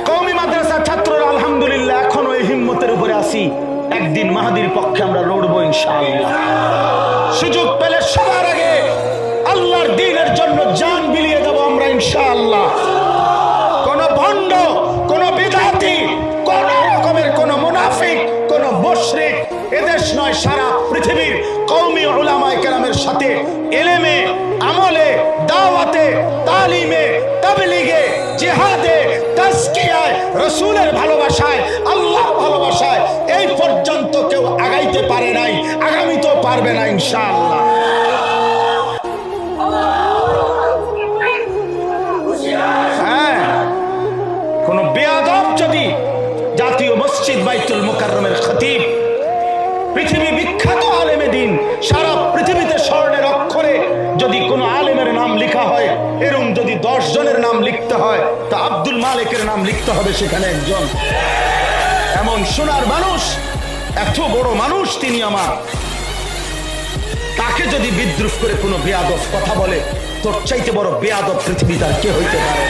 কওমি মাদ্রাসার ছাত্ররা আলহামদুলিল্লাহ এখনো এই হিম্মতের উপরে আছি, একদিন মাহাদির পক্ষে আমরা লড়বো ইনশাআল্লাহ। সুযোগ পেলে সবার আগে আল্লাহর দ্বীনের জন্য জান বিলিয়ে দেব আমরা ইনশাআল্লাহ। কোন ভণ্ড, কোন বিদআতি, কোন রকমের কোন মুনাফিক, কোন মুশরিক এদেশ নয় সারা পৃথিবীর কওমি উলামায়ে কেরামের সাথে ইলমে, আমলে, দাওয়াতে, তালিমে, তাবলীগে, জিহাদে, তাজকিয়ায়, রাসূলের ভালোবাসায়, আল্লাহর ভালোবাসায় এই পর্যন্ত কেউ আগাইতে পারে নাই, আগামীতেও পারবে না ইনশাআল্লাহ। হ্যাঁ, কোন বেয়াদব যদি জাতীয় মসজিদ বাইতুল মুকাররমের খতিব, পৃথিবী বিখ্যাত আলেমে দ্বীন, সারা পৃথিবীতে স্বর্ণের অক্ষরে যদি কোনো আলেমের নাম লেখা হয়, এরকম যদি 10 জনের নাম লিখতে হয় তা আব্দুল মালিকের নাম লিখতে হবে সেখানে একজন। এমন সোনার মানুষ, এত বড় মানুষ তিনি আমার, তাকে যদি বিদ্রুপ করে কোনো বেয়াদব কথা বলে, তোর চাইতে বড় বেয়াদব পৃথিবীতে আর কে হইতে পারে?